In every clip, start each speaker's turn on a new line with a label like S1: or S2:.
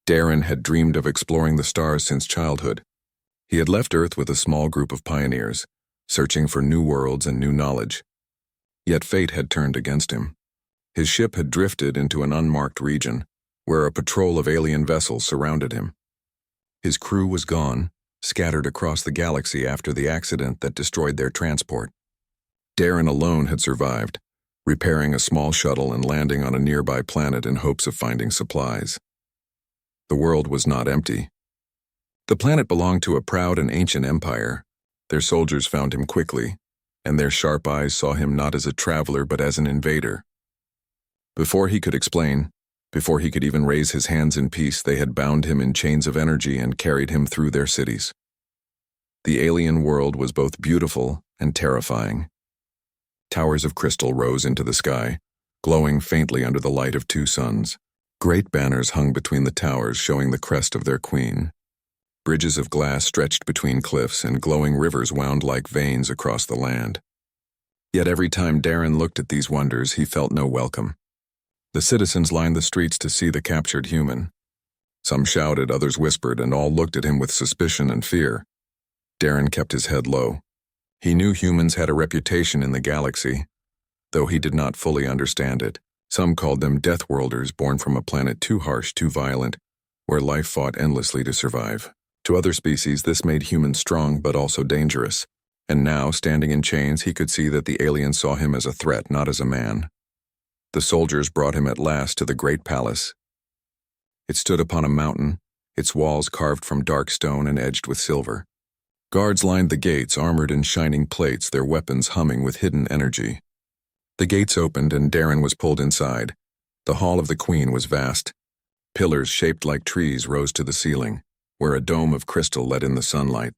S1: Darren had dreamed of exploring the stars since childhood. He had left Earth with a small group of pioneers, searching for new worlds and new knowledge. Yet fate had turned against him. His ship had drifted into an unmarked region, where a patrol of alien vessels surrounded him. His crew was gone, scattered across the galaxy after the accident that destroyed their transport. Darren alone had survived, repairing a small shuttle and landing on a nearby planet in hopes of finding supplies. The world was not empty. The planet belonged to a proud and ancient empire. Their soldiers found him quickly, and their sharp eyes saw him not as a traveler but as an invader. Before he could explain, before he could even raise his hands in peace, they had bound him in chains of energy and carried him through their cities. The alien world was both beautiful and terrifying. Towers of crystal rose into the sky, glowing faintly under the light of two suns. Great banners hung between the towers, showing the crest of their queen. Bridges of glass stretched between cliffs, and glowing rivers wound like veins across the land. Yet every time Darren looked at these wonders, he felt no welcome. The citizens lined the streets to see the captured human. Some shouted, others whispered, and all looked at him with suspicion and fear. Darren kept his head low. He knew humans had a reputation in the galaxy, though he did not fully understand it. Some called them Deathworlders, born from a planet too harsh, too violent, where life fought endlessly to survive. To other species, this made humans strong but also dangerous. And now, standing in chains, he could see that the aliens saw him as a threat, not as a man. The soldiers brought him at last to the great palace. It stood upon a mountain, its walls carved from dark stone and edged with silver. Guards lined the gates, armored in shining plates, their weapons humming with hidden energy. The gates opened and Darren was pulled inside. The hall of the queen was vast. Pillars shaped like trees rose to the ceiling, where a dome of crystal let in the sunlight.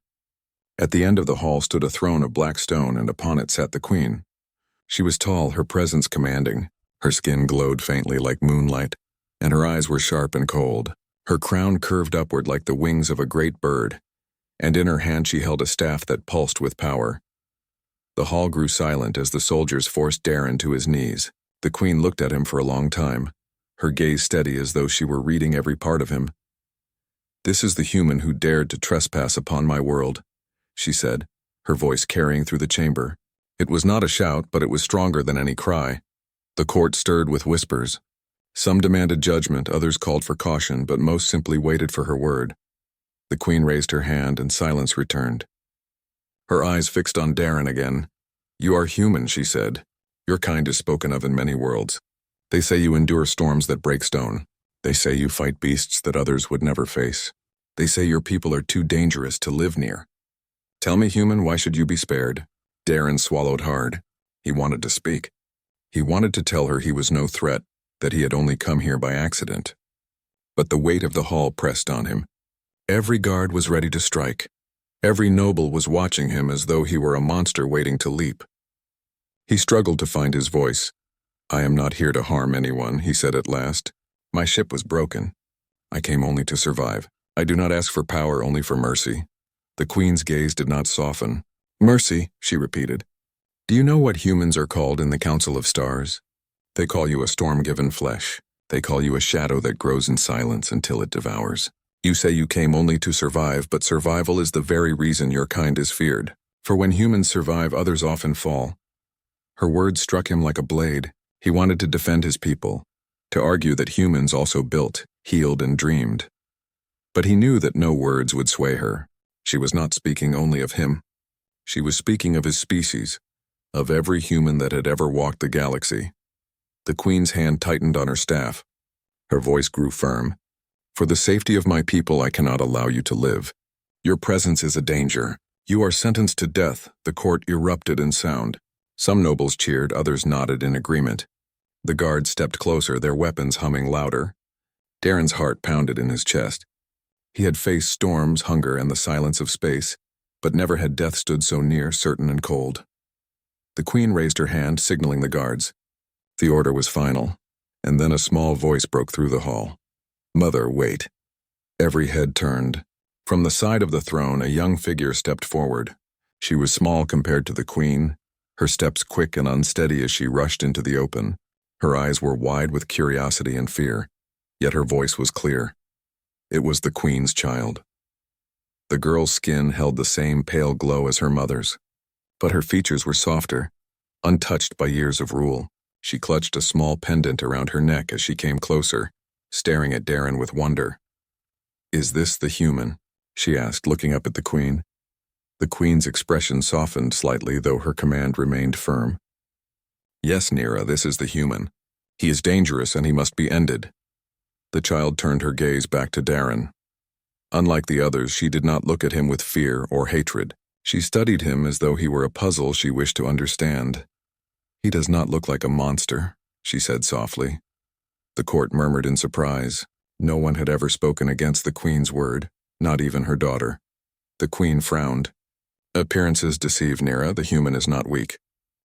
S1: At the end of the hall stood a throne of black stone, and upon it sat the queen. She was tall, her presence commanding. Her skin glowed faintly like moonlight, and her eyes were sharp and cold. Her crown curved upward like the wings of a great bird, and in her hand she held a staff that pulsed with power. The hall grew silent as the soldiers forced Darren to his knees. The queen looked at him for a long time, her gaze steady as though she were reading every part of him. "This is the human who dared to trespass upon my world," she said, her voice carrying through the chamber. It was not a shout, but it was stronger than any cry. The court stirred with whispers. Some demanded judgment, others called for caution, but most simply waited for her word. The queen raised her hand and silence returned. Her eyes fixed on Darren again. "You are human," she said. "Your kind is spoken of in many worlds. They say you endure storms that break stone. They say you fight beasts that others would never face. They say your people are too dangerous to live near. Tell me, human, why should you be spared?" Darren swallowed hard. He wanted to speak. He wanted to tell her he was no threat, that he had only come here by accident. But the weight of the hall pressed on him. Every guard was ready to strike. Every noble was watching him as though he were a monster waiting to leap. He struggled to find his voice. "I am not here to harm anyone," he said at last. "My ship was broken. I came only to survive. I do not ask for power, only for mercy." The queen's gaze did not soften. "Mercy," she repeated. "Do you know what humans are called in the Council of Stars? They call you a storm-given flesh. They call you a shadow that grows in silence until it devours. You say you came only to survive, but survival is the very reason your kind is feared. For when humans survive, others often fall." Her words struck him like a blade. He wanted to defend his people, to argue that humans also built, healed, and dreamed. But he knew that no words would sway her. She was not speaking only of him. She was speaking of his species, of every human that had ever walked the galaxy. The queen's hand tightened on her staff. Her voice grew firm. "For the safety of my people, I cannot allow you to live. Your presence is a danger. You are sentenced to death." The court erupted in sound. Some nobles cheered, others nodded in agreement. The guards stepped closer, their weapons humming louder. Darren's heart pounded in his chest. He had faced storms, hunger, and the silence of space, but never had death stood so near, certain and cold. The queen raised her hand, signaling the guards. The order was final, and then a small voice broke through the hall. "Mother, wait." Every head turned. From the side of the throne, a young figure stepped forward. She was small compared to the queen, her steps quick and unsteady as she rushed into the open. Her eyes were wide with curiosity and fear, yet her voice was clear. It was the Queen's child. The girl's skin held the same pale glow as her mother's, but her features were softer, untouched by years of rule. She clutched a small pendant around her neck as she came closer, staring at Darren with wonder. "Is this the human?" she asked, looking up at the Queen. The Queen's expression softened slightly, though her command remained firm. "Yes, Nira, this is the human. He is dangerous and he must be ended." The child turned her gaze back to Darren. Unlike the others, she did not look at him with fear or hatred. She studied him as though he were a puzzle she wished to understand. "He does not look like a monster," she said softly. The court murmured in surprise. No one had ever spoken against the Queen's word, not even her daughter. The Queen frowned. "Appearances deceive, Nira. The human is not weak.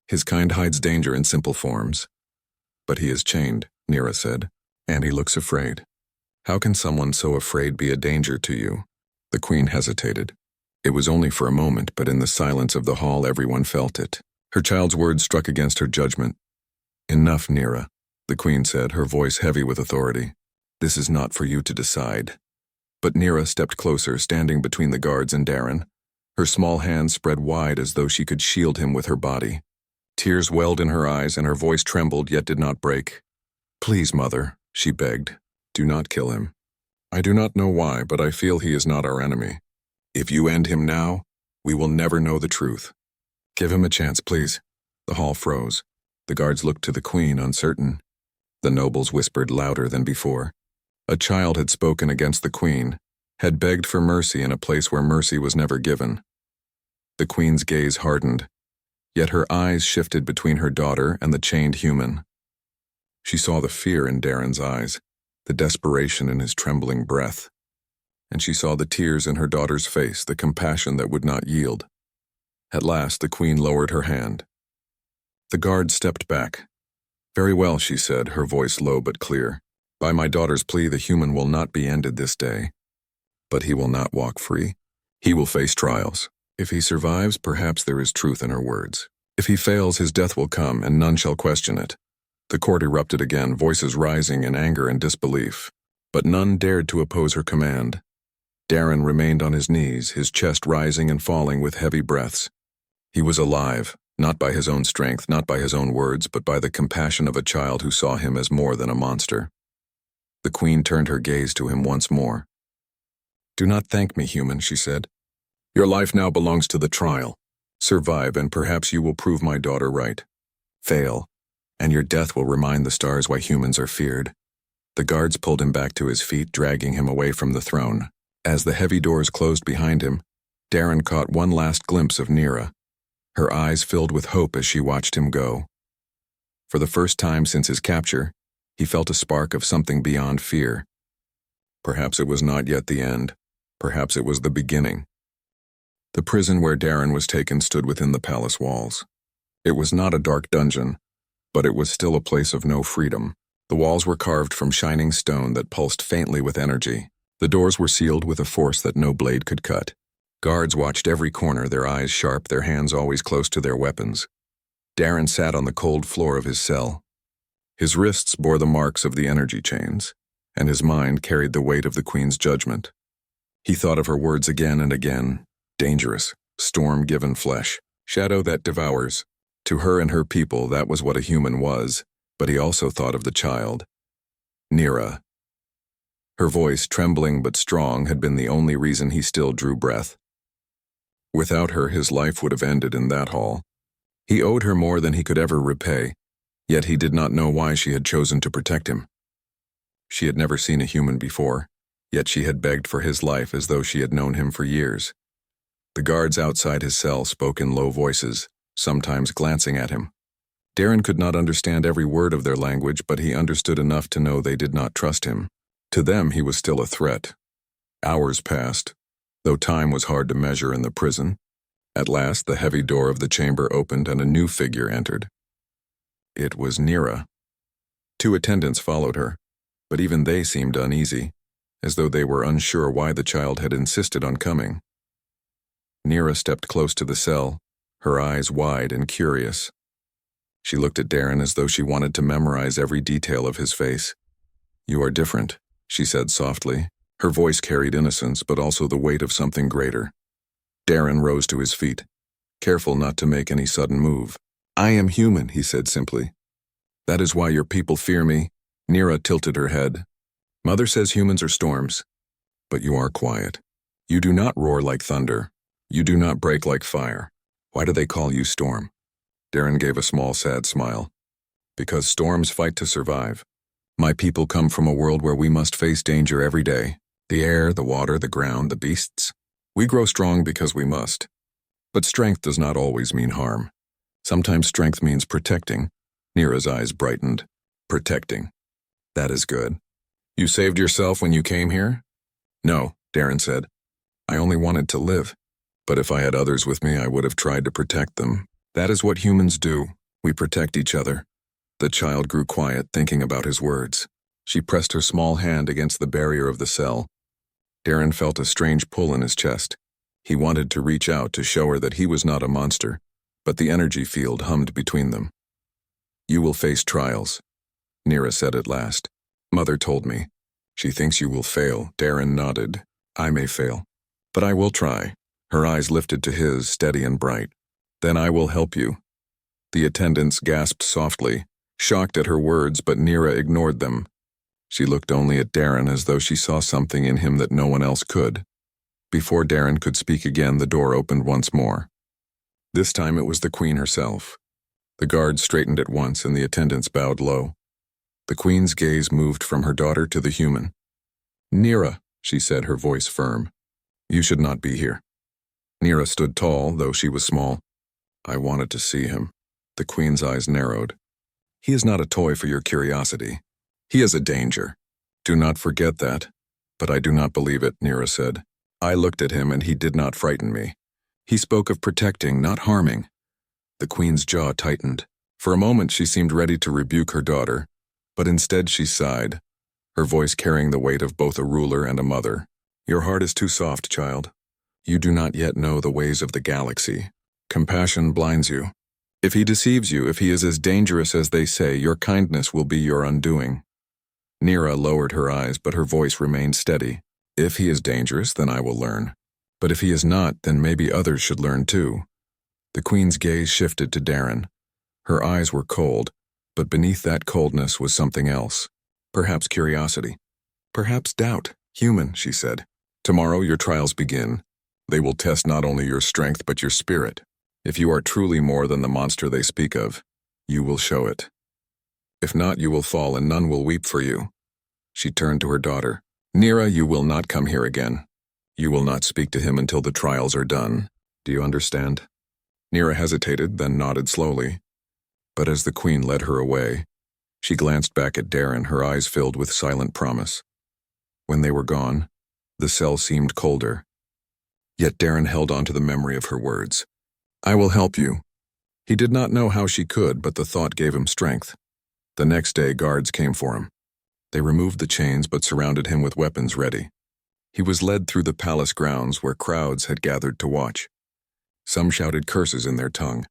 S1: His kind hides danger in simple forms." "But he is chained," Nira said, "and he looks afraid. How can someone so afraid be a danger to you?" The Queen hesitated. It was only for a moment, but in the silence of the hall everyone felt it. Her child's words struck against her judgment. "Enough, Nira," the Queen said, her voice heavy with authority. "This is not for you to decide." But Nira stepped closer, standing between the guards and Darren. Her small hands spread wide as though she could shield him with her body. Tears welled in her eyes and her voice trembled yet did not break. "Please, Mother," she begged, "do not kill him. I do not know why, but I feel he is not our enemy. If you end him now, we will never know the truth. Give him a chance, please." The hall froze. The guards looked to the Queen, uncertain. The nobles whispered louder than before. A child had spoken against the Queen, had begged for mercy in a place where mercy was never given. The Queen's gaze hardened, yet her eyes shifted between her daughter and the chained human. She saw the fear in Darren's eyes, the desperation in his trembling breath, and she saw the tears in her daughter's face, the compassion that would not yield. At last, the Queen lowered her hand. The guard stepped back. "Very well," she said, her voice low but clear. "By my daughter's plea, the human will not be ended this day. But he will not walk free. He will face trials. If he survives, perhaps there is truth in her words. If he fails, his death will come, and none shall question it." The court erupted again, voices rising in anger and disbelief. But none dared to oppose her command. Darren remained on his knees, his chest rising and falling with heavy breaths. He was alive, not by his own strength, not by his own words, but by the compassion of a child who saw him as more than a monster. The Queen turned her gaze to him once more. "Do not thank me, human," she said. "Your life now belongs to the trial. Survive, and perhaps you will prove my daughter right. Fail, and your death will remind the stars why humans are feared." The guards pulled him back to his feet, dragging him away from the throne. As the heavy doors closed behind him, Darren caught one last glimpse of Nira. Her eyes filled with hope as she watched him go. For the first time since his capture, he felt a spark of something beyond fear. Perhaps it was not yet the end. Perhaps it was the beginning. The prison where Darren was taken stood within the palace walls. It was not a dark dungeon, but it was still a place of no freedom. The walls were carved from shining stone that pulsed faintly with energy. The doors were sealed with a force that no blade could cut. Guards watched every corner, their eyes sharp, their hands always close to their weapons. Darren sat on the cold floor of his cell. His wrists bore the marks of the energy chains, and his mind carried the weight of the Queen's judgment. He thought of her words again and again. Dangerous, storm-given flesh, shadow that devours. To her and her people, that was what a human was, but he also thought of the child. Nira. Her voice, trembling but strong, had been the only reason he still drew breath. Without her, his life would have ended in that hall. He owed her more than he could ever repay, yet he did not know why she had chosen to protect him. She had never seen a human before, yet she had begged for his life as though she had known him for years. The guards outside his cell spoke in low voices, sometimes glancing at him. Darren could not understand every word of their language, but he understood enough to know they did not trust him. To them, he was still a threat. Hours passed, though time was hard to measure in the prison. At last, the heavy door of the chamber opened and a new figure entered. It was Nira. Two attendants followed her, but even they seemed uneasy, as though they were unsure why the child had insisted on coming. Nira stepped close to the cell, her eyes wide and curious. She looked at Darren as though she wanted to memorize every detail of his face. "You are different," she said softly, Her voice carried innocence, but also the weight of something greater. Darren rose to his feet, careful not to make any sudden move. "I am human," he said simply. "That is why your people fear me." Nira tilted her head. "Mother says humans are storms. But you are quiet. You do not roar like thunder. You do not break like fire. Why do they call you Storm?" Darren gave a small, sad smile. "Because storms fight to survive. My people come from a world where we must face danger every day. The air, the water, the ground, the beasts. We grow strong because we must. But strength does not always mean harm. Sometimes strength means protecting." Nira's eyes brightened. "Protecting. That is good. You saved yourself when you came here?" "No," Darren said. "I only wanted to live. But if I had others with me, I would have tried to protect them. That is what humans do. We protect each other." The child grew quiet, thinking about his words. She pressed her small hand against the barrier of the cell. Darren felt a strange pull in his chest. He wanted to reach out to show her that he was not a monster, but the energy field hummed between them. "You will face trials," Nira said at last. "Mother told me. She thinks you will fail." Darren nodded. "I may fail, but I will try." Her eyes lifted to his, steady and bright. "Then I will help you." The attendants gasped softly, shocked at her words, but Nira ignored them. She looked only at Darren as though she saw something in him that no one else could. Before Darren could speak again, the door opened once more. This time it was the Queen herself. The guards straightened at once and the attendants bowed low. The Queen's gaze moved from her daughter to the human. "Nira," she said, her voice firm. "You should not be here." Nira stood tall, though she was small. "I wanted to see him." The Queen's eyes narrowed. "He is not a toy for your curiosity. He is a danger. Do not forget that." "But I do not believe it," Nira said. "I looked at him and he did not frighten me. He spoke of protecting, not harming." The Queen's jaw tightened. For a moment she seemed ready to rebuke her daughter, but instead she sighed, her voice carrying the weight of both a ruler and a mother. "Your heart is too soft, child. You do not yet know the ways of the galaxy. Compassion blinds you. If he deceives you, if he is as dangerous as they say, your kindness will be your undoing." Nira lowered her eyes, but her voice remained steady. "If he is dangerous, then I will learn. But if he is not, then maybe others should learn too." The Queen's gaze shifted to Darren. Her eyes were cold, but beneath that coldness was something else. Perhaps curiosity. Perhaps doubt. "Human," she said. "Tomorrow your trials begin. They will test not only your strength but your spirit. If you are truly more than the monster they speak of, you will show it. If not, you will fall and none will weep for you." She turned to her daughter. "Nira, you will not come here again. You will not speak to him until the trials are done. Do you understand?" Nira hesitated, then nodded slowly. But as the Queen led her away, she glanced back at Darren, her eyes filled with silent promise. When they were gone, the cell seemed colder. Yet Darren held on to the memory of her words. "I will help you." He did not know how she could, but the thought gave him strength. The next day, guards came for him. They removed the chains but surrounded him with weapons ready. He was led through the palace grounds where crowds had gathered to watch. Some shouted curses in their tongue.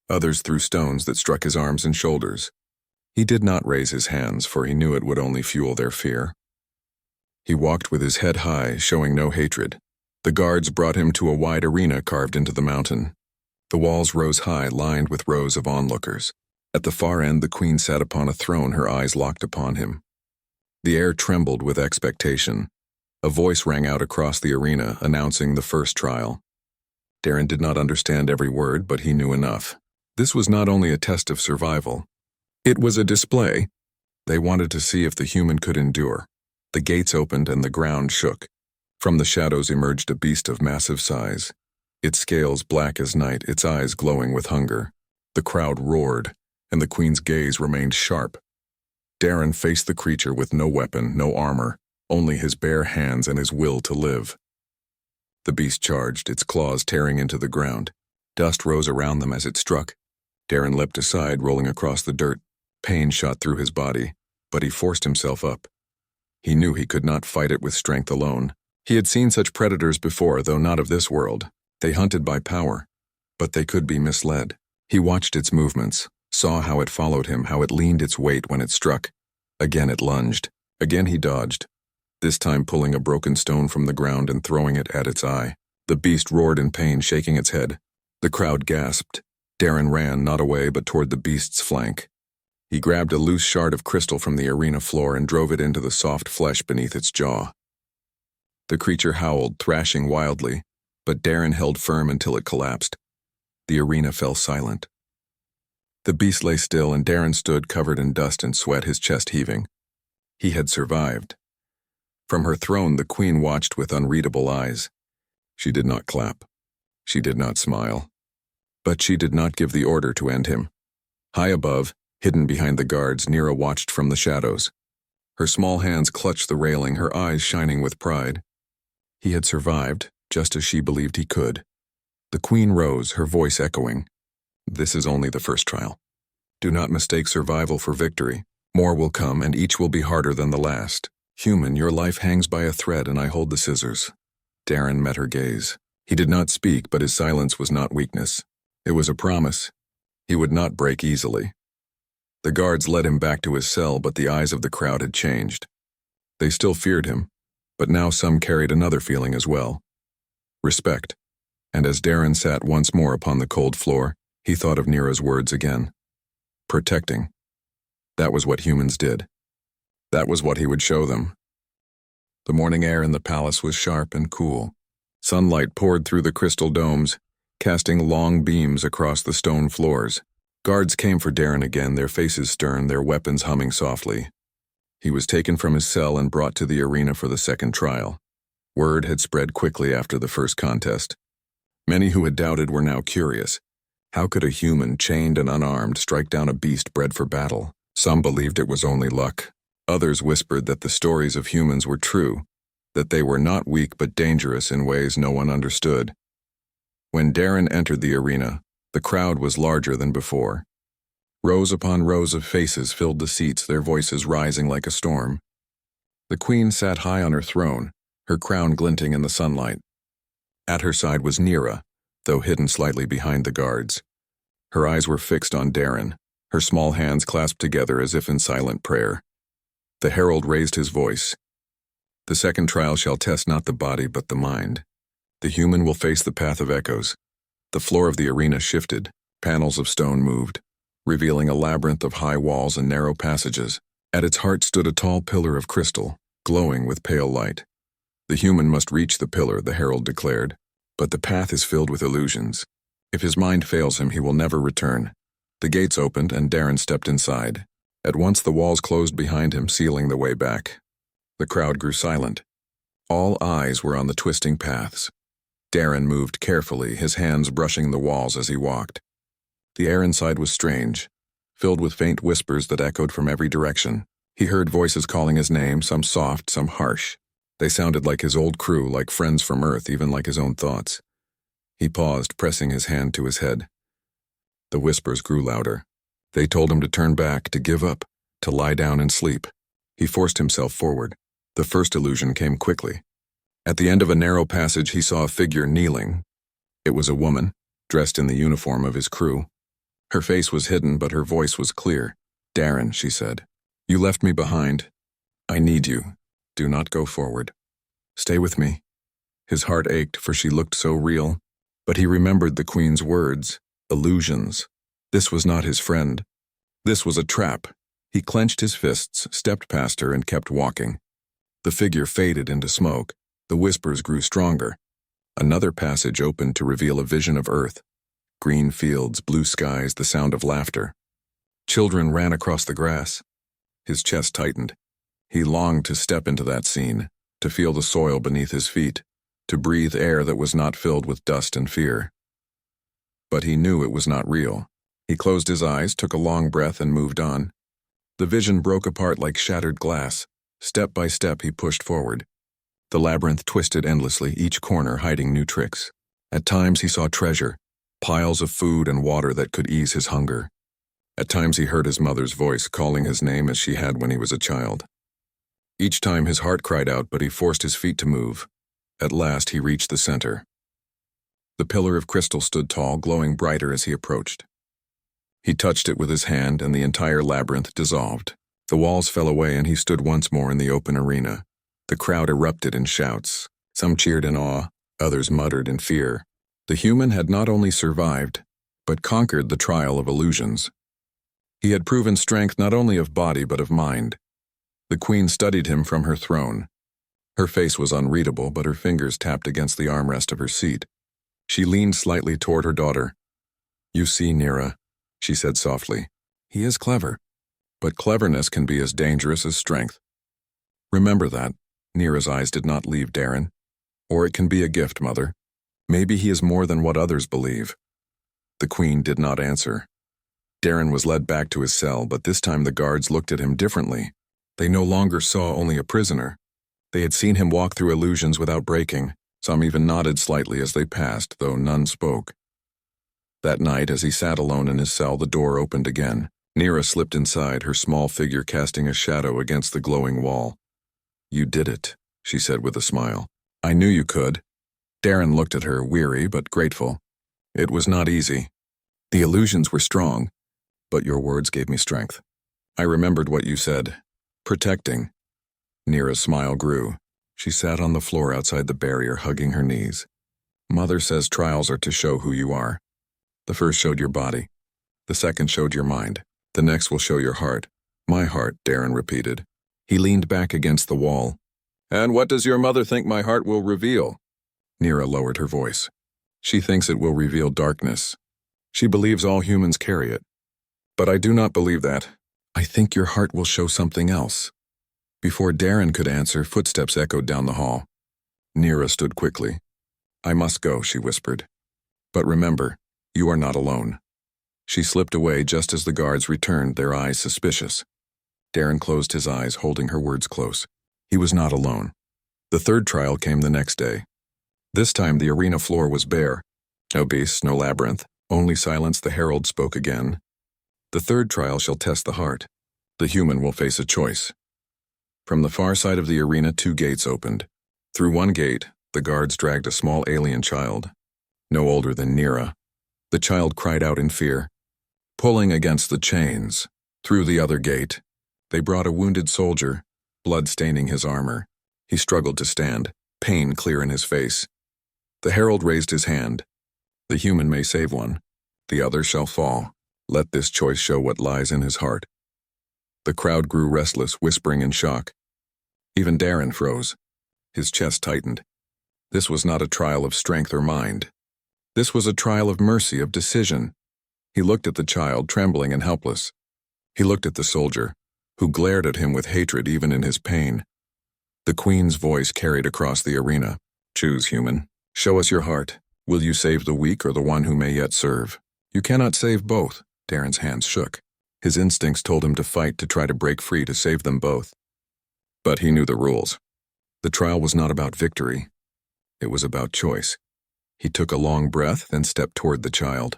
S1: Others threw stones that struck his arms and shoulders. He did not raise his hands, for he knew it would only fuel their fear. He walked with his head high, showing no hatred. The guards brought him to a wide arena carved into the mountain. The walls rose high, lined with rows of onlookers. At the far end, the Queen sat upon a throne, her eyes locked upon him. The air trembled with expectation. A voice rang out across the arena, announcing the first trial. Darren did not understand every word, but he knew enough. This was not only a test of survival. It was a display. They wanted to see if the human could endure. The gates opened and the ground shook. From the shadows emerged a beast of massive size. Its scales black as night, its eyes glowing with hunger. The crowd roared, and the Queen's gaze remained sharp. Darren faced the creature with no weapon, no armor, only his bare hands and his will to live. The beast charged, its claws tearing into the ground. Dust rose around them as it struck. Darren leapt aside, rolling across the dirt. Pain shot through his body, but he forced himself up. He knew he could not fight it with strength alone. He had seen such predators before, though not of this world. They hunted by power, but they could be misled. He watched its movements, saw how it followed him, how it leaned its weight when it struck. Again it lunged. Again he dodged. this time pulling a broken stone from the ground and throwing it at its eye. The beast roared in pain, shaking its head. The crowd gasped. Darren ran, not away, but toward the beast's flank. He grabbed a loose shard of crystal from the arena floor and drove it into the soft flesh beneath its jaw. The creature howled, thrashing wildly, but Darren held firm until it collapsed. The arena fell silent. The beast lay still, and Darren stood covered in dust and sweat, his chest heaving. He had survived. From her throne, the queen watched with unreadable eyes. She did not clap. She did not smile. But she did not give the order to end him. High above, hidden behind the guards, Nira watched from the shadows. Her small hands clutched the railing, her eyes shining with pride. He had survived, just as she believed he could. The queen rose, her voice echoing. This is only the first trial. Do not mistake survival for victory. More will come, and each will be harder than the last. Human, your life hangs by a thread, and I hold the scissors. Darren met her gaze. He did not speak, but his silence was not weakness. It was a promise. He would not break easily. The guards led him back to his cell, but the eyes of the crowd had changed. They still feared him, but now some carried another feeling as well. Respect. And as Darren sat once more upon the cold floor, he thought of Nira's words again. Protecting. That was what humans did. That was what he would show them. The morning air in the palace was sharp and cool. Sunlight poured through the crystal domes, casting long beams across the stone floors. Guards came for Darren again, their faces stern, their weapons humming softly. He was taken from his cell and brought to the arena for the second trial. Word had spread quickly after the first contest. Many who had doubted were now curious. How could a human, chained and unarmed, strike down a beast bred for battle? Some believed it was only luck. Others whispered that the stories of humans were true, that they were not weak but dangerous in ways no one understood. When Darren entered the arena, the crowd was larger than before. Rows upon rows of faces filled the seats, their voices rising like a storm. The queen sat high on her throne, her crown glinting in the sunlight. At her side was Nira, though hidden slightly behind the guards. Her eyes were fixed on Darren, her small hands clasped together as if in silent prayer. The herald raised his voice. The second trial shall test not the body but the mind. The human will face the path of echoes. The floor of the arena shifted, panels of stone moved, revealing a labyrinth of high walls and narrow passages. At its heart stood a tall pillar of crystal, glowing with pale light. The human must reach the pillar, the herald declared, but the path is filled with illusions. If his mind fails him, he will never return. The gates opened, and Darren stepped inside. At once the walls closed behind him, sealing the way back. The crowd grew silent. All eyes were on the twisting paths. Darren moved carefully, his hands brushing the walls as he walked. The air inside was strange, filled with faint whispers that echoed from every direction. He heard voices calling his name, some soft, some harsh. They sounded like his old crew, like friends from Earth, even like his own thoughts. He paused, pressing his hand to his head. The whispers grew louder. They told him to turn back, to give up, to lie down and sleep. He forced himself forward. The first illusion came quickly. At the end of a narrow passage, he saw a figure kneeling. It was a woman, dressed in the uniform of his crew. Her face was hidden, but her voice was clear. "Darren," she said, "you left me behind. I need you. Do not go forward. Stay with me." His heart ached, for she looked so real. But he remembered the queen's words, illusions. This was not his friend. This was a trap. He clenched his fists, stepped past her, and kept walking. The figure faded into smoke. The whispers grew stronger. Another passage opened to reveal a vision of Earth. Green fields, blue skies, the sound of laughter. Children ran across the grass. His chest tightened. He longed to step into that scene, to feel the soil beneath his feet, to breathe air that was not filled with dust and fear. But he knew it was not real. He closed his eyes, took a long breath, and moved on. The vision broke apart like shattered glass. Step by step, he pushed forward. The labyrinth twisted endlessly, each corner hiding new tricks. At times he saw treasure, piles of food and water that could ease his hunger. At times he heard his mother's voice calling his name as she had when he was a child. Each time his heart cried out, but he forced his feet to move. At last he reached the center. The pillar of crystal stood tall, glowing brighter as he approached. He touched it with his hand, and the entire labyrinth dissolved. The walls fell away, and he stood once more in the open arena. The crowd erupted in shouts. Some cheered in awe, others muttered in fear. The human had not only survived, but conquered the trial of illusions. He had proven strength not only of body but of mind. The queen studied him from her throne. Her face was unreadable, but her fingers tapped against the armrest of her seat. She leaned slightly toward her daughter. "You see, Nira," she said softly, "he is clever, but cleverness can be as dangerous as strength. Remember that." Nira's eyes did not leave Darren. "Or it can be a gift, Mother. Maybe he is more than what others believe." The queen did not answer. Darren was led back to his cell, but this time the guards looked at him differently. They no longer saw only a prisoner. They had seen him walk through illusions without breaking. Some even nodded slightly as they passed, though none spoke. That night, as he sat alone in his cell, the door opened again. Nira slipped inside, her small figure casting a shadow against the glowing wall. "You did it," she said with a smile. "I knew you could." Darren looked at her, weary but grateful. "It was not easy. The illusions were strong, but your words gave me strength. I remembered what you said. Protecting." Nira's smile grew. She sat on the floor outside the barrier, hugging her knees. "Mother says trials are to show who you are. The first showed your body. The second showed your mind. The next will show your heart." "My heart," Darren repeated. He leaned back against the wall. "And what does your mother think my heart will reveal?" Nira lowered her voice. "She thinks it will reveal darkness. She believes all humans carry it. But I do not believe that. I think your heart will show something else." Before Darren could answer, footsteps echoed down the hall. Nira stood quickly. "I must go," she whispered. "But remember, you are not alone." She slipped away just as the guards returned, their eyes suspicious. Darren closed his eyes, holding her words close. He was not alone. The third trial came the next day. This time the arena floor was bare. No beasts, no labyrinth, only silence. The herald spoke again. "The third trial shall test the heart. The human will face a choice." From the far side of the arena, 2 gates opened. Through one gate, the guards dragged a small alien child, no older than Nira. The child cried out in fear, pulling against the chains. Through the other gate, they brought a wounded soldier, blood staining his armor. He struggled to stand, pain clear in his face. The herald raised his hand. "The human may save one. The other shall fall. Let this choice show what lies in his heart." The crowd grew restless, whispering in shock. Even Darren froze. His chest tightened. This was not a trial of strength or mind. This was a trial of mercy, of decision. He looked at the child, trembling and helpless. He looked at the soldier, who glared at him with hatred even in his pain. The queen's voice carried across the arena. "Choose, human. Show us your heart. Will you save the weak or the one who may yet serve?" "You cannot save both." Darren's hands shook. His instincts told him to fight, to try to break free, to save them both. But he knew the rules. The trial was not about victory. It was about choice. He took a long breath, then stepped toward the child.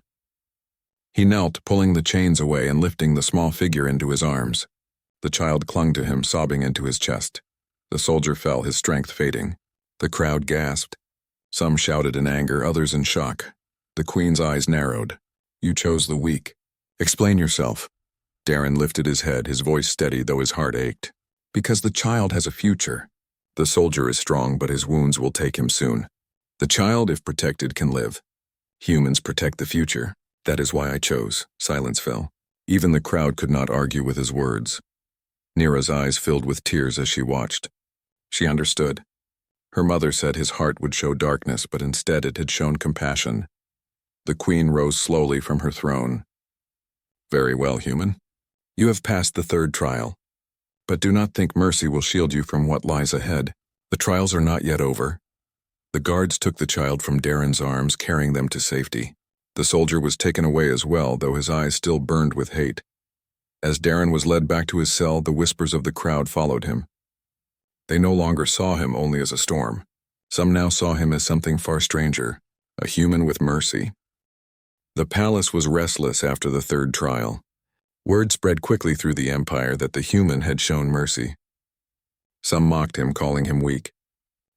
S1: He knelt, pulling the chains away and lifting the small figure into his arms. The child clung to him, sobbing into his chest. The soldier fell, his strength fading. The crowd gasped. Some shouted in anger, others in shock. The queen's eyes narrowed. "You chose the weak. Explain yourself." Darren lifted his head, his voice steady though his heart ached. "Because the child has a future. The soldier is strong, but his wounds will take him soon. The child, if protected, can live. Humans protect the future. That is why I chose." Silence fell. Even the crowd could not argue with his words. Nira's eyes filled with tears as she watched. She understood. Her mother said his heart would show darkness, but instead it had shown compassion. The queen rose slowly from her throne. "Very well, human. You have passed the third trial. But do not think mercy will shield you from what lies ahead. The trials are not yet over." The guards took the child from Darren's arms, carrying them to safety. The soldier was taken away as well, though his eyes still burned with hate. As Darren was led back to his cell, the whispers of the crowd followed him. They no longer saw him only as a storm. Some now saw him as something far stranger, a human with mercy. The palace was restless after the third trial. Word spread quickly through the empire that the human had shown mercy. Some mocked him, calling him weak.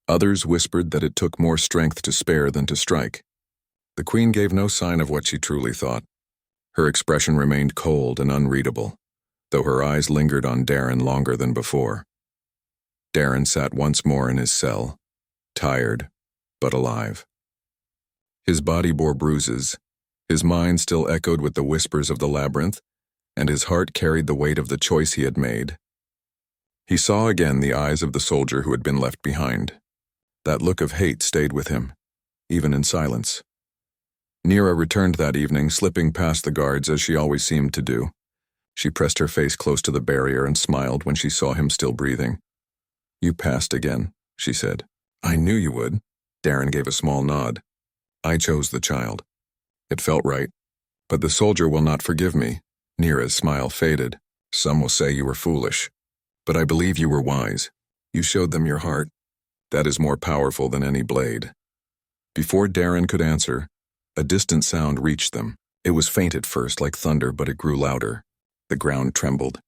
S1: Others whispered that it took more strength to spare than to strike. The queen gave no sign of what she truly thought. Her expression remained cold and unreadable, though her eyes lingered on Darren longer than before. Darren sat once more in his cell, tired, but alive. His body bore bruises, his mind still echoed with the whispers of the labyrinth, and his heart carried the weight of the choice he had made. He saw again the eyes of the soldier who had been left behind. That look of hate stayed with him, even in silence. Nira returned that evening, slipping past the guards as she always seemed to do. She pressed her face close to the barrier and smiled when she saw him still breathing. "You passed again," she said. "I knew you would." Darren gave a small nod. "I chose the child. It felt right. But the soldier will not forgive me." Nira's smile faded. "Some will say you were foolish. But I believe you were wise. You showed them your heart. That is more powerful than any blade." Before Darren could answer, a distant sound reached them. It was faint at first, like thunder, but it grew louder. The ground trembled.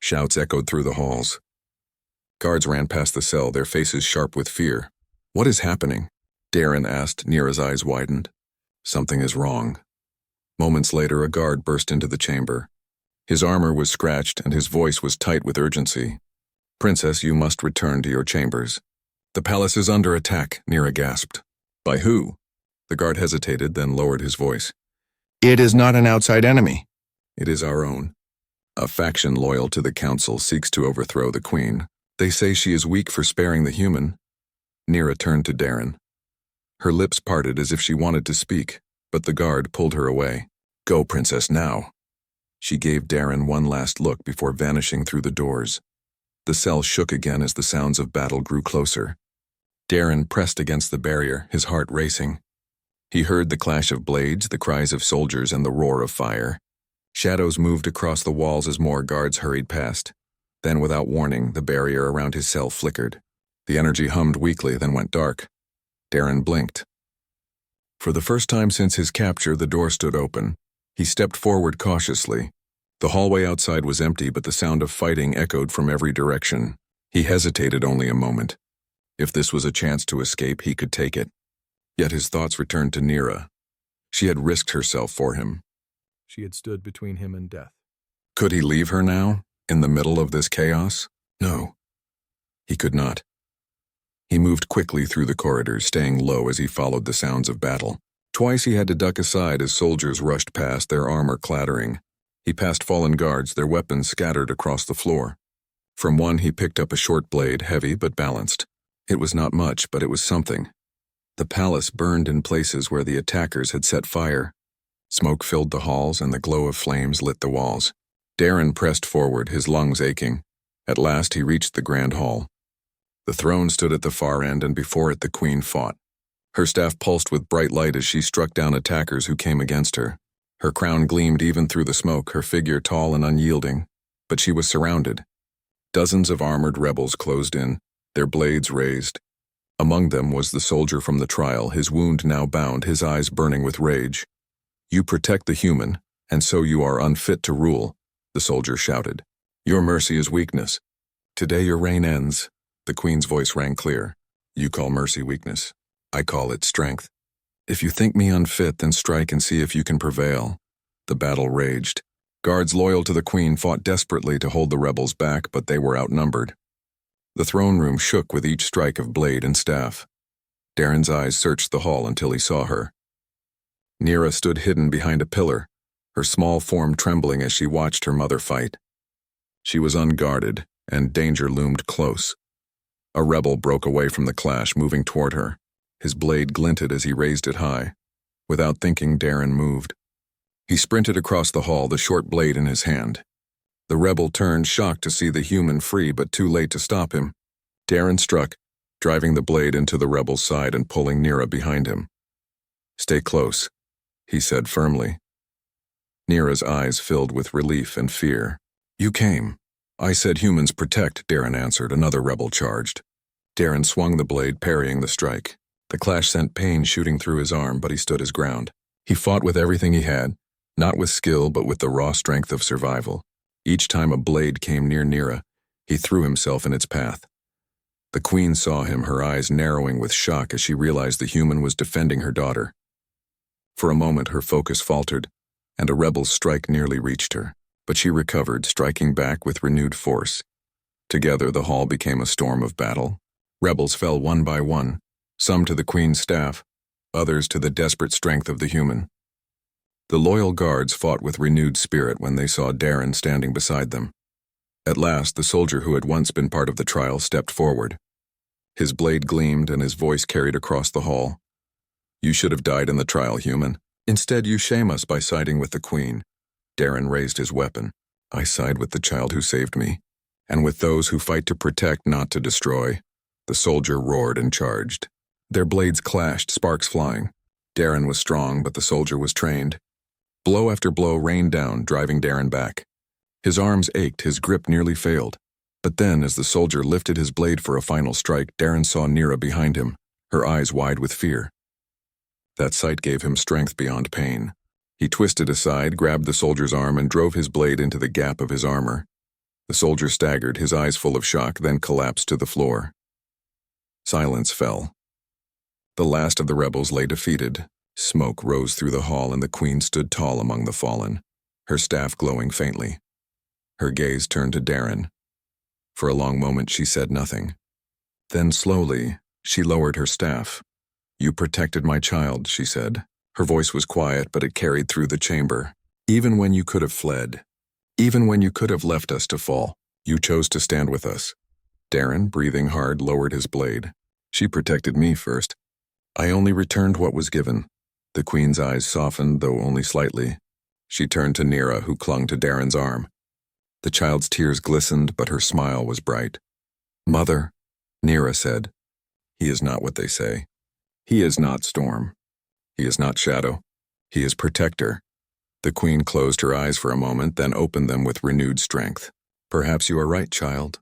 S1: Shouts echoed through the halls. Guards ran past the cell, their faces sharp with fear. "What is happening?" Darren asked. Nira's eyes widened. "Something is wrong." Moments later, a guard burst into the chamber. His armor was scratched and his voice was tight with urgency. "Princess, you must return to your chambers." "The palace is under attack," Nira gasped. "By who?" The guard hesitated, then lowered his voice. "It is not an outside enemy. It is our own. A faction loyal to the council seeks to overthrow the queen. They say she is weak for sparing the human." Nira turned to Darren. Her lips parted as if she wanted to speak, but the guard pulled her away. "Go, princess, now." She gave Darren one last look before vanishing through the doors. The cell shook again as the sounds of battle grew closer. Darren pressed against the barrier, his heart racing. He heard the clash of blades, the cries of soldiers, and the roar of fire. Shadows moved across the walls as more guards hurried past. Then, without warning, the barrier around his cell flickered. The energy hummed weakly, then went dark. Darren blinked. For the first time since his capture, the door stood open. He stepped forward cautiously. The hallway outside was empty, but the sound of fighting echoed from every direction. He hesitated only a moment. If this was a chance to escape, he could take it. Yet his thoughts returned to Nira. She had risked herself for him.
S2: She had stood between him and death.
S1: Could he leave her now, in the middle of this chaos? No. He could not. He moved quickly through the corridors, staying low as he followed the sounds of battle. Twice he had to duck aside as soldiers rushed past, their armor clattering. He passed fallen guards, their weapons scattered across the floor. From one he picked up a short blade, heavy but balanced. It was not much, but it was something. The palace burned in places where the attackers had set fire. Smoke filled the halls and the glow of flames lit the walls. Darren pressed forward, his lungs aching. At last he reached the grand hall. The throne stood at the far end, and before it the queen fought. Her staff pulsed with bright light as she struck down attackers who came against her. Her crown gleamed even through the smoke, her figure tall and unyielding. But she was surrounded. Dozens of armored rebels closed in, their blades raised. Among them was the soldier from the trial, his wound now bound, his eyes burning with rage. "You protect the human, and so you are unfit to rule," the soldier shouted. "Your mercy is weakness. Today your reign ends." The queen's voice rang clear. "You call mercy weakness. I call it strength. If you think me unfit, then strike and see if you can prevail." The battle raged. Guards loyal to the queen fought desperately to hold the rebels back, but they were outnumbered. The throne room shook with each strike of blade and staff. Darren's eyes searched the hall until he saw her. Nira stood hidden behind a pillar, her small form trembling as she watched her mother fight. She was unguarded, and danger loomed close. A rebel broke away from the clash, moving toward her. His blade glinted as he raised it high. Without thinking, Darren moved. He sprinted across the hall, the short blade in his hand. The rebel turned, shocked to see the human free, but too late to stop him. Darren struck, driving the blade into the rebel's side and pulling Nira behind him. "Stay close," he said firmly. Nira's eyes filled with relief and fear. "You came." "I said humans protect," Darren answered. Another rebel charged. Darren swung the blade, parrying the strike. The clash sent pain shooting through his arm, but he stood his ground. He fought with everything he had, not with skill, but with the raw strength of survival. Each time a blade came near Nira, he threw himself in its path. The queen saw him, her eyes narrowing with shock as she realized the human was defending her daughter. For a moment, her focus faltered, and a rebel's strike nearly reached her, but she recovered, striking back with renewed force. Together, the hall became a storm of battle. Rebels fell one by one, some to the Queen's staff, others to the desperate strength of the human. The loyal guards fought with renewed spirit when they saw Darren standing beside them. At last, the soldier who had once been part of the trial stepped forward. His blade gleamed and his voice carried across the hall. "You should have died in the trial, human. Instead, you shame us by siding with the Queen." Darren raised his weapon. "I side with the child who saved me, and with those who fight to protect, not to destroy." The soldier roared and charged. Their blades clashed, sparks flying. Darren was strong, but the soldier was trained. Blow after blow rained down, driving Darren back. His arms ached, his grip nearly failed. But then, as the soldier lifted his blade for a final strike, Darren saw Nira behind him, her eyes wide with fear. That sight gave him strength beyond pain. He twisted aside, grabbed the soldier's arm, and drove his blade into the gap of his armor. The soldier staggered, his eyes full of shock, then collapsed to the floor. Silence fell. The last of the rebels lay defeated. Smoke rose through the hall, and the Queen stood tall among the fallen, her staff glowing faintly. Her gaze turned to Darren. For a long moment she said nothing. Then slowly, she lowered her staff. "You protected my child," she said. Her voice was quiet, but it carried through the chamber. "Even when you could have fled, even when you could have left us to fall, you chose to stand with us." Darren, breathing hard, lowered his blade. "She protected me first. I only returned what was given." The Queen's eyes softened, though only slightly. She turned to Nira, who clung to Darren's arm. The child's tears glistened, but her smile was bright. "Mother," Nira said, "he is not what they say. He is not Storm. He is not Shadow. He is Protector." The Queen closed her eyes for a moment, then opened them with renewed strength. "Perhaps you are right, child.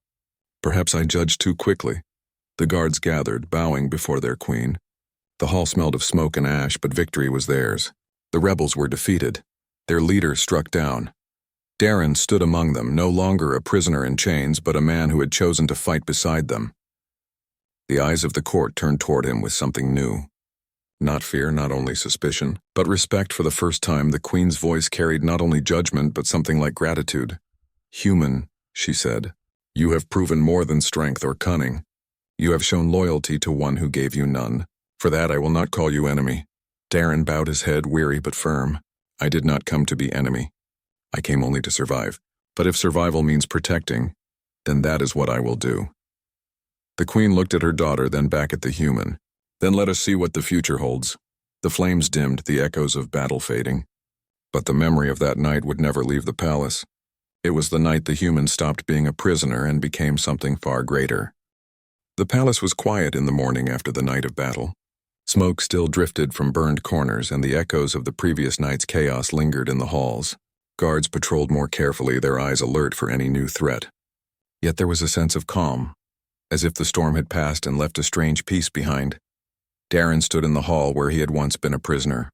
S1: Perhaps I judged too quickly." The guards gathered, bowing before their Queen. The hall smelled of smoke and ash, but victory was theirs. The rebels were defeated. Their leader struck down. Darren stood among them, no longer a prisoner in chains, but a man who had chosen to fight beside them. The eyes of the court turned toward him with something new. Not fear, not only suspicion, but respect. For the first time, the Queen's voice carried not only judgment, but something like gratitude. "Human," she said, "you have proven more than strength or cunning. You have shown loyalty to one who gave you none. For that I will not call you enemy." Darren bowed his head, weary but firm. "I did not come to be enemy. I came only to survive. But if survival means protecting, then that is what I will do." The Queen looked at her daughter, then back at the human. "Then let us see what the future holds." The flames dimmed, the echoes of battle fading. But the memory of that night would never leave the palace. It was the night the human stopped being a prisoner and became something far greater. The palace was quiet in the morning after the night of battle. Smoke still drifted from burned corners, and the echoes of the previous night's chaos lingered in the halls. Guards patrolled more carefully, their eyes alert for any new threat. Yet there was a sense of calm, as if the storm had passed and left a strange peace behind. Darren stood in the hall where he had once been a prisoner.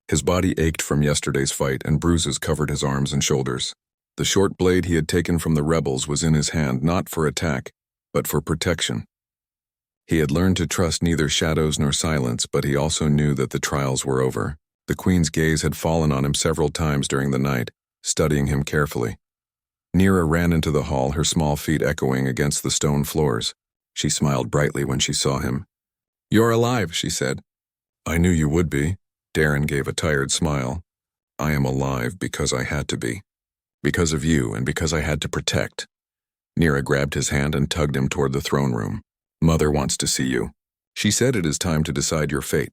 S1: His body ached from yesterday's fight, and bruises covered his arms and shoulders. The short blade he had taken from the rebels was in his hand, not for attack, but for protection. He had learned to trust neither shadows nor silence, but he also knew that the trials were over. The Queen's gaze had fallen on him several times during the night, studying him carefully. Nira ran into the hall, her small feet echoing against the stone floors. She smiled brightly when she saw him. "You're alive," she said. "I knew you would be." Darren gave a tired smile. "I am alive because I had to be. Because of you, and because I had to protect." Nira grabbed his hand and tugged him toward the throne room. "Mother wants to see you. She said it is time to decide your fate."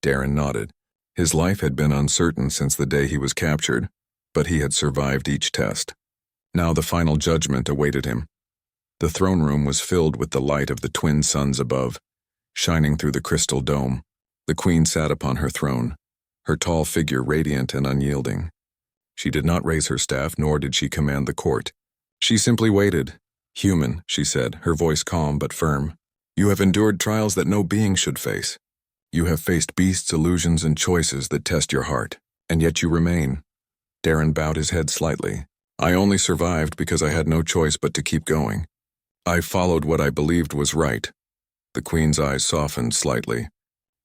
S1: Darren nodded. His life had been uncertain since the day he was captured, but he had survived each test. Now the final judgment awaited him. The throne room was filled with the light of the twin suns above, shining through the crystal dome. The Queen sat upon her throne, her tall figure radiant and unyielding. She did not raise her staff, nor did she command the court. She simply waited. "Human," she said, her voice calm but firm. "You have endured trials that no being should face. You have faced beasts, illusions, and choices that test your heart, and yet you remain." Darren bowed his head slightly. "I only survived because I had no choice but to keep going. I followed what I believed was right." The Queen's eyes softened slightly.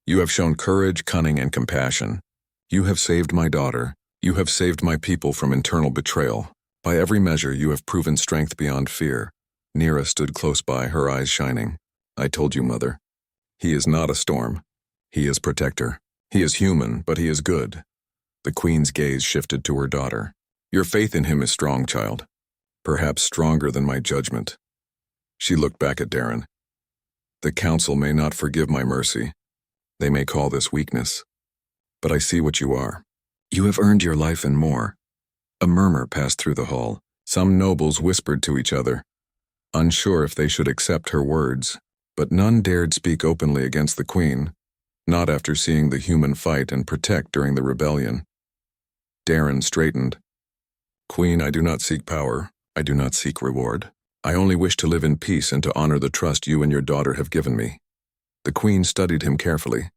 S1: "You have shown courage, cunning, and compassion. You have saved my daughter. You have saved my people from internal betrayal. By every measure, you have proven strength beyond fear. Nira stood close by, her eyes shining. I told you, Mother. He is not a storm. He is protector. He is human, but he is good. The Queen's gaze shifted to her daughter. Your faith in him is strong, child. Perhaps stronger than my judgment. She looked back at Darren. The Council may not forgive my mercy. They may call this weakness. But I see what you are. You have earned your life and more. A murmur passed through the hall. Some nobles whispered to each other, unsure if they should accept her words, but none dared speak openly against the Queen, not after seeing the human fight and protect during the rebellion. Darren straightened. Queen, I do not seek power. I do not seek reward. I only wish to live in peace and to honor the trust you and your daughter have given me. The Queen studied him carefully.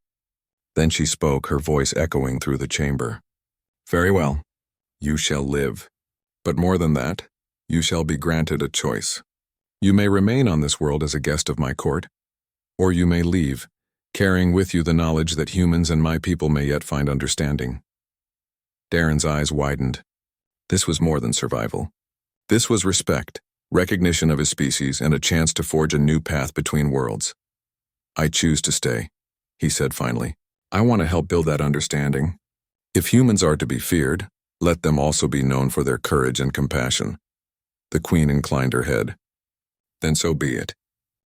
S1: Then she spoke, her voice echoing through the chamber. Very well. You shall live. But more than that, you shall be granted a choice. You may remain on this world as a guest of my court, or you may leave, carrying with you the knowledge that humans and my people may yet find understanding. Darren's eyes widened. This was more than survival. This was respect, recognition of his species, and a chance to forge a new path between worlds. I choose to stay, he said finally. I want to help build that understanding. If humans are to be feared, let them also be known for their courage and compassion. The Queen inclined her head. Then so be it.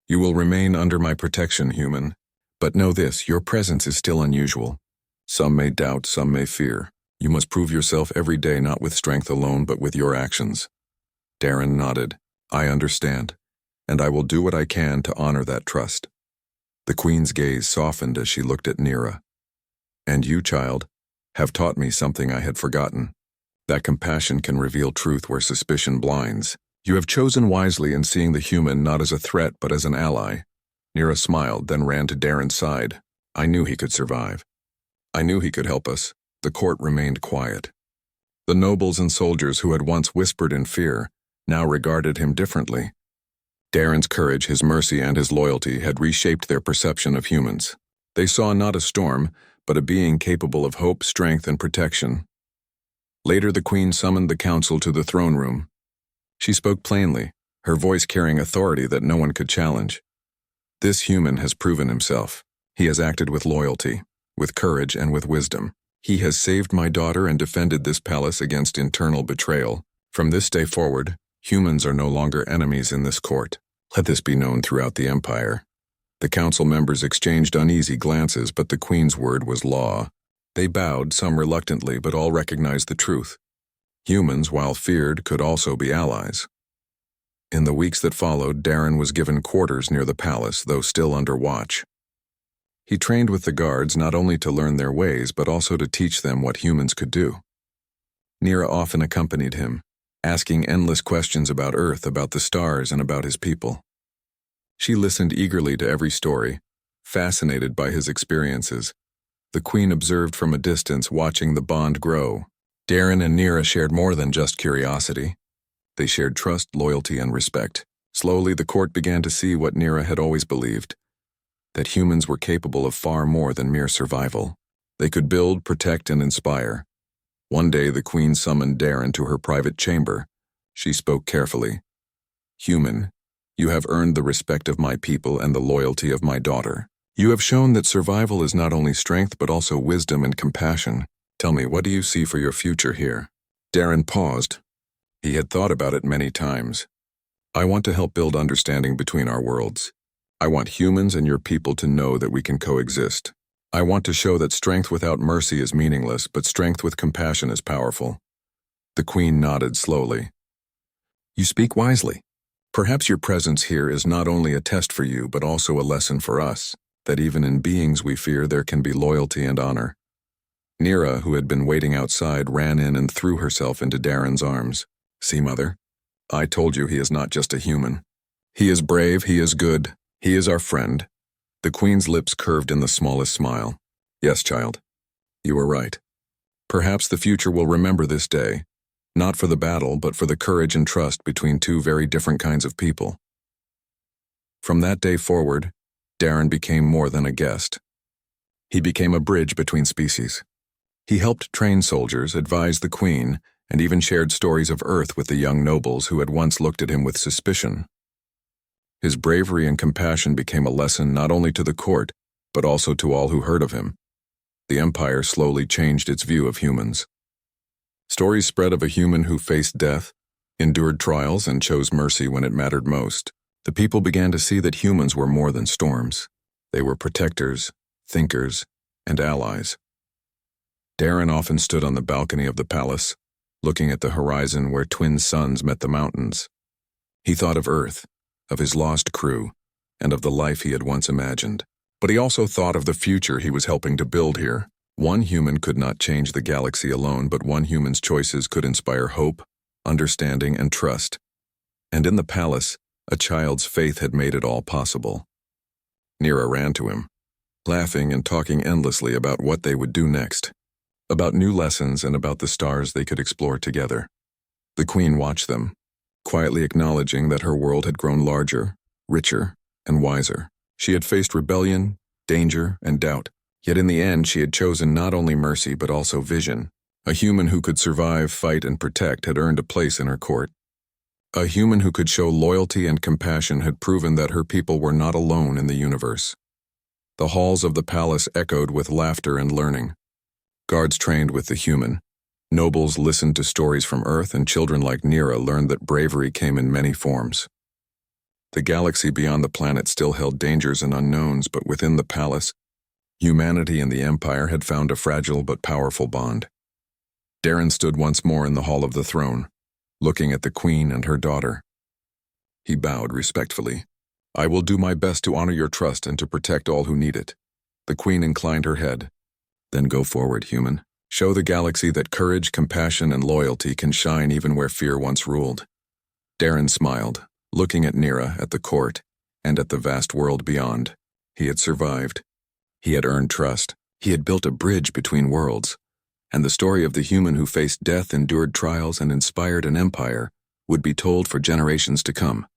S1: You will remain under my protection, human. But know this, your presence is still unusual. Some may doubt, some may fear. You must prove yourself every day, not with strength alone, but with your actions. Darren nodded. I understand, and I will do what I can to honor that trust. The Queen's gaze softened as she looked at Nira. And you, child, have taught me something I had forgotten. That compassion can reveal truth where suspicion blinds. You have chosen wisely in seeing the human not as a threat but as an ally. Nira smiled, then ran to Darren's side. I knew he could survive. I knew he could help us. The court remained quiet. The nobles and soldiers who had once whispered in fear now regarded him differently. Darren's courage, his mercy, and his loyalty had reshaped their perception of humans. They saw not a storm, but a being capable of hope, strength, and protection. Later, the Queen summoned the council to the throne room. She spoke plainly, her voice carrying authority that no one could challenge. This human has proven himself. He has acted with loyalty, with courage, and with wisdom. He has saved my daughter and defended this palace against internal betrayal. From this day forward, humans are no longer enemies in this court. Let this be known throughout the empire. The council members exchanged uneasy glances, but the Queen's word was law. They bowed, some reluctantly, but all recognized the truth. Humans, while feared, could also be allies. In the weeks that followed, Darren was given quarters near the palace, though still under watch. He trained with the guards not only to learn their ways, but also to teach them what humans could do. Nira often accompanied him, asking endless questions about Earth, about the stars, and about his people. She listened eagerly to every story, fascinated by his experiences. The Queen observed from a distance, watching the bond grow. Darren and Nira shared more than just curiosity. They shared trust, loyalty, and respect. Slowly, the court began to see what Nira had always believed, that humans were capable of far more than mere survival. They could build, protect, and inspire. One day, the Queen summoned Darren to her private chamber. She spoke carefully. Human, you have earned the respect of my people and the loyalty of my daughter. You have shown that survival is not only strength but also wisdom and compassion. Tell me, what do you see for your future here? Darren paused. He had thought about it many times. I want to help build understanding between our worlds. I want humans and your people to know that we can coexist. I want to show that strength without mercy is meaningless, but strength with compassion is powerful. The Queen nodded slowly. You speak wisely. Perhaps your presence here is not only a test for you, but also a lesson for us, that even in beings we fear there can be loyalty and honor. Nira, who had been waiting outside, ran in and threw herself into Darren's arms. See, Mother, I told you he is not just a human. He is brave, he is good, he is our friend. The Queen's lips curved in the smallest smile. Yes, child, you are right. Perhaps the future will remember this day, not for the battle, but for the courage and trust between two very different kinds of people. From that day forward, Darren became more than a guest. He became a bridge between species. He helped train soldiers, advised the Queen, and even shared stories of Earth with the young nobles who had once looked at him with suspicion. His bravery and compassion became a lesson not only to the court, but also to all who heard of him. The Empire slowly changed its view of humans. Stories spread of a human who faced death, endured trials, and chose mercy when it mattered most. The people began to see that humans were more than storms. They were protectors, thinkers, and allies. Darren often stood on the balcony of the palace, looking at the horizon where twin suns met the mountains. He thought of Earth, of his lost crew, and of the life he had once imagined. But he also thought of the future he was helping to build here. One human could not change the galaxy alone, but one human's choices could inspire hope, understanding, and trust. And in the palace, a child's faith had made it all possible. Nira ran to him, laughing and talking endlessly about what they would do next, about new lessons and about the stars they could explore together. The Queen watched them, quietly acknowledging that her world had grown larger, richer, and wiser. She had faced rebellion, danger, and doubt, yet in the end she had chosen not only mercy but also vision. A human who could survive, fight, and protect had earned a place in her court. A human who could show loyalty and compassion had proven that her people were not alone in the universe. The halls of the palace echoed with laughter and learning. Guards trained with the human. Nobles listened to stories from Earth, and children like Nira learned that bravery came in many forms. The galaxy beyond the planet still held dangers and unknowns, but within the palace, humanity and the Empire had found a fragile but powerful bond. Darren stood once more in the hall of the throne, looking at the Queen and her daughter. He bowed respectfully. "I will do my best to honor your trust and to protect all who need it." The Queen inclined her head. "Then go forward, human. Show the galaxy that courage, compassion, and loyalty can shine even where fear once ruled." Darren smiled, looking at Nira, at the court, and at the vast world beyond. He had survived. He had earned trust. He had built a bridge between worlds. And the story of the human who faced death, endured trials, and inspired an empire would be told for generations to come.